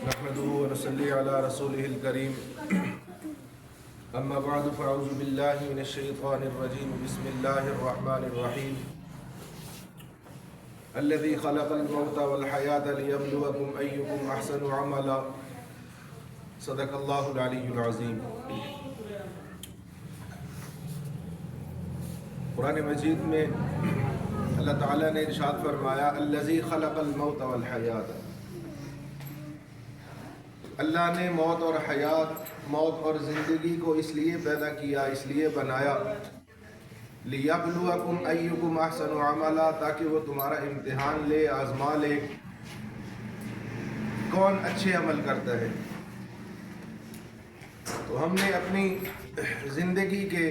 نحمده ونصلي على رسوله الكريم اما بعد فاعوذ بالله من الشيطان الرجيم بسم الله الرحمن الرحيم الذي خلق الموت والحياة ليبلوكم أيكم أحسن عملا صدق الله العلي العظيم۔ قرآن مجید میں اللہ تعالیٰ نے ارشاد فرمایا الذی خلق الموت والحیات، اللہ نے موت اور حیات، موت اور زندگی کو اس لیے پیدا کیا، اس لیے بنایا لِيَبْلُوَكُمْ أَيُّكُمْ أَحْسَنُ عَمَلًا، تاکہ وہ تمہارا امتحان لے، آزما لے کون اچھے عمل کرتا ہے۔ تو ہم نے اپنی زندگی کے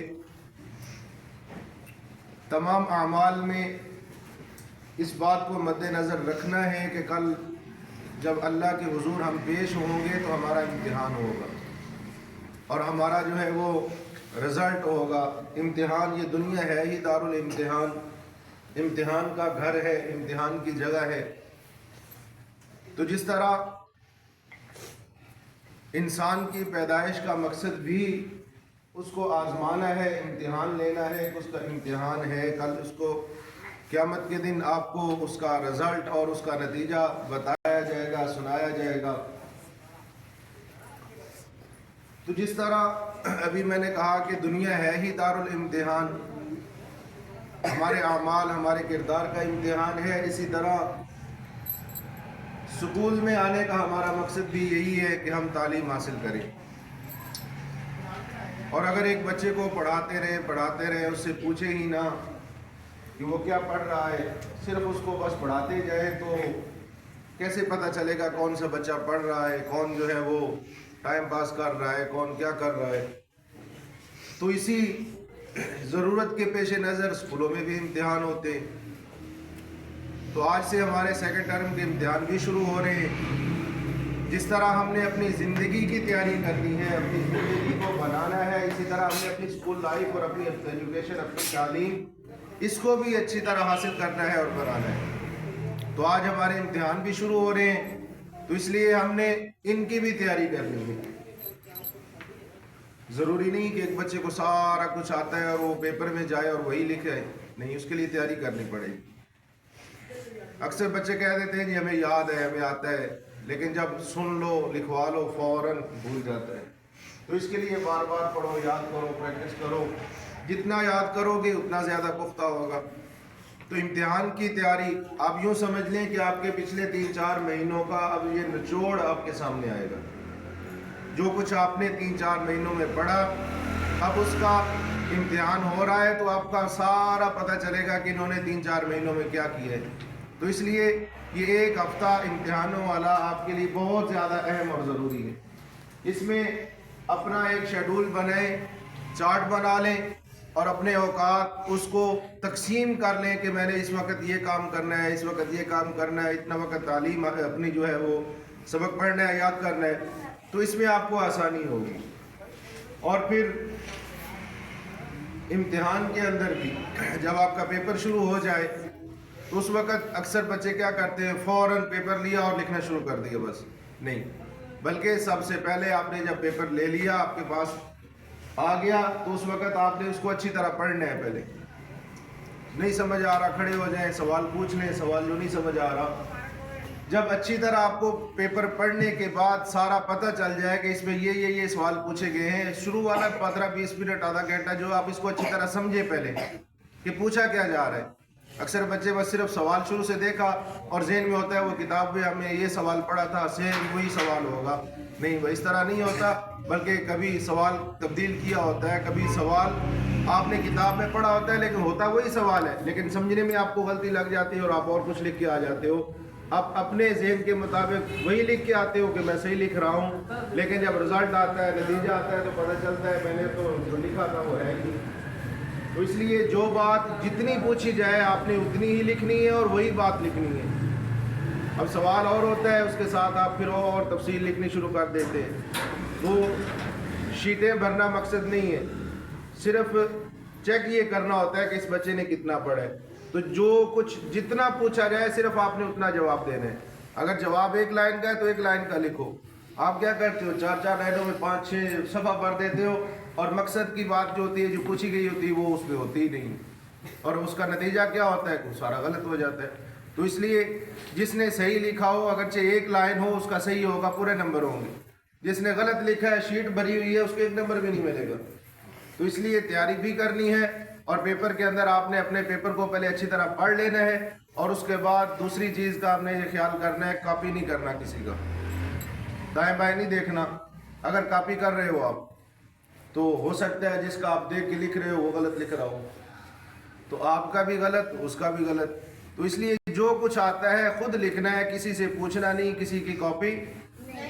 تمام اعمال میں اس بات کو مد نظر رکھنا ہے کہ کل جب اللہ کے حضور ہم پیش ہوں گے تو ہمارا امتحان ہوگا اور ہمارا جو ہے وہ رزلٹ ہوگا۔ امتحان، یہ دنیا ہے ہی دار الامتحان، امتحان کا گھر ہے، امتحان کی جگہ ہے۔ تو جس طرح انسان کی پیدائش کا مقصد بھی اس کو آزمانا ہے، امتحان لینا ہے، اس کا امتحان ہے، کل اس کو قیامت کے دن آپ کو اس کا رزلٹ اور اس کا نتیجہ بتایا جائے گا، سنایا جائے گا۔ تو جس طرح ابھی میں نے کہا کہ دنیا ہے ہی دار الامتحان، ہمارے اعمال، ہمارے کردار کا امتحان ہے، اسی طرح سکول میں آنے کا ہمارا مقصد بھی یہی ہے کہ ہم تعلیم حاصل کریں۔ اور اگر ایک بچے کو پڑھاتے رہے اس سے پوچھے ہی نہ کہ وہ کیا پڑھ رہا ہے، صرف اس کو بس پڑھاتے جائے تو کیسے پتہ چلے گا کون سا بچہ پڑھ رہا ہے، کون جو ہے وہ ٹائم پاس کر رہا ہے، کون کیا کر رہا ہے۔ تو اسی ضرورت کے پیش نظر اسکولوں میں بھی امتحان ہوتے ہیں۔ تو آج سے ہمارے سیکنڈ ٹرم کے امتحان بھی شروع ہو رہے ہیں۔ جس طرح ہم نے اپنی زندگی کی تیاری کرنی ہے، اپنی زندگی کو بنانا ہے، اسی طرح ہم نے اپنی اسکول لائف اور اپنی ایجوکیشن، اپنی تعلیم، اس کو بھی اچھی طرح حاصل کرنا ہے اور بنانا ہے۔ تو آج ہمارے امتحان بھی شروع ہو رہے ہیں، تو اس لیے ہم نے ان کی بھی تیاری کرنی ہے۔ ضروری نہیں کہ ایک بچے کو سارا کچھ آتا ہے اور وہ پیپر میں جائے اور وہی لکھے، نہیں، اس کے لیے تیاری کرنی پڑے گی۔ اکثر بچے کہہ دیتے ہیں جی ہمیں یاد ہے، ہمیں آتا ہے، لیکن جب سن لو، لکھوا لو، فوراً بھول جاتا ہے۔ تو اس کے لیے بار بار پڑھو، یاد کرو، پریکٹس کرو، جتنا یاد کرو گے اتنا زیادہ پختہ ہوگا۔ تو امتحان کی تیاری آپ یوں سمجھ لیں کہ آپ کے پچھلے 3-4 مہینوں کا اب یہ نچوڑ آپ کے سامنے آئے گا۔ جو کچھ آپ نے 3-4 مہینوں میں پڑھا، اب اس کا امتحان ہو رہا ہے تو آپ کا سارا پتہ چلے گا کہ انہوں نے 3-4 مہینوں میں کیا کیا ہے۔ تو اس لیے یہ ایک ہفتہ امتحانوں والا آپ کے لیے بہت زیادہ اہم اور ضروری ہے۔ اس میں اپنا ایک شیڈول بنائیں، چارٹ بنا لیں اور اپنے اوقات اس کو تقسیم کر لیں کہ میں نے اس وقت یہ کام کرنا ہے، اس وقت یہ کام کرنا ہے، اتنا وقت تعلیم اپنی جو ہے وہ سبق پڑھنا ہے، یاد کرنا ہے۔ تو اس میں آپ کو آسانی ہوگی۔ اور پھر امتحان کے اندر بھی جب آپ کا پیپر شروع ہو جائے تو اس وقت اکثر بچے کیا کرتے ہیں، فوراً پیپر لیا اور لکھنا شروع کر دیا، بس نہیں، بلکہ سب سے پہلے آپ نے جب پیپر لے لیا، آپ کے پاس آ گیا، تو اس وقت آپ نے اس کو اچھی طرح پڑھنا ہے۔ پہلے نہیں سمجھ آ رہا، کھڑے ہو جائیں، سوال پوچھ لیں، سوال جو نہیں سمجھ آ رہا۔ جب اچھی طرح آپ کو پیپر پڑھنے کے بعد سارا پتہ چل جائے کہ اس میں یہ سوال پوچھے گئے ہیں، شروع والا 15-20 منٹ، آدھا گھنٹہ جو آپ اس کو اچھی طرح سمجھے پہلے کہ پوچھا کیا جا رہا ہے۔ اکثر بچے بس صرف سوال شروع سے دیکھا اور ذہن میں ہوتا ہے وہ کتاب میں ہم نے یہ سوال پڑھا تھا، سیم وہی سوال ہوگا۔ نہیں، وہ اس طرح نہیں ہوتا، بلکہ کبھی سوال تبدیل کیا ہوتا ہے، کبھی سوال آپ نے کتاب میں پڑھا ہوتا ہے لیکن ہوتا وہی سوال ہے، لیکن سمجھنے میں آپ کو غلطی لگ جاتی ہے اور آپ اور کچھ لکھ کے آ جاتے ہو۔ آپ اپنے ذہن کے مطابق وہی لکھ کے آتے ہو کہ میں صحیح لکھ رہا ہوں، لیکن جب رزلٹ آتا ہے، نتیجہ آتا ہے، تو پتہ چلتا ہے میں نے تو جو لکھا تھا وہ ہے نہیں۔ تو اس لیے جو بات جتنی پوچھی جائے آپ نے اتنی ہی لکھنی ہے اور وہی بات لکھنی ہے۔ اب سوال اور ہوتا ہے، اس کے ساتھ آپ پھر اور تفصیل لکھنی شروع کر دیتے ہیں۔ تو شیٹیں بھرنا مقصد نہیں ہے، صرف چیک یہ کرنا ہوتا ہے کہ اس بچے نے کتنا پڑھا ہے۔ تو جو کچھ جتنا پوچھا جائے صرف آپ نے اتنا جواب دینا ہے۔ اگر جواب ایک لائن کا ہے تو ایک لائن کا لکھو. آپ کیا کرتے ہو 4 لائنوں میں 5-6 صفحہ پڑھ دیتے ہو اور مقصد کی بات جو ہوتی ہے جو پوچھی گئی ہوتی ہے وہ اس پہ ہوتی ہی نہیں اور اس کا نتیجہ کیا ہوتا ہے کہ سارا غلط ہو جاتا ہے. تو اس لیے جس نے صحیح لکھا ہو اگرچہ ایک لائن ہو اس کا صحیح ہوگا پورے نمبر ہوں گے. جس نے غلط لکھا ہے شیٹ بھری ہوئی ہے اس کو 1 نمبر بھی نہیں ملے گا. تو اس لیے تیاری بھی کرنی ہے اور پیپر کے اندر آپ نے اپنے پیپر کو پہلے اچھی طرح پڑھ لینا ہے اور اس کے بعد دوسری چیز کا آپ نے یہ خیال کرنا ہے کاپی نہیں کرنا کسی کا, دائیں بائیں نہیں دیکھنا. اگر کاپی کر رہے ہو آپ تو ہو سکتا ہے جس کا آپ دیکھ کے لکھ رہے ہو وہ غلط لکھ رہا ہو تو آپ کا بھی غلط اس کا بھی غلط. تو اس لیے جو کچھ آتا ہے خود لکھنا ہے, کسی سے پوچھنا نہیں, کسی کی کاپی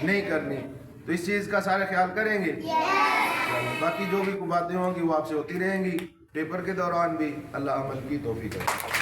نہیں کرنی. تو اس چیز کا سارے خیال کریں گے. باقی جو بھی باتیں ہوں گی وہ آپ سے ہوتی رہیں گی پیپر کے دوران بھی. اللہ عمل کی توفیق دے.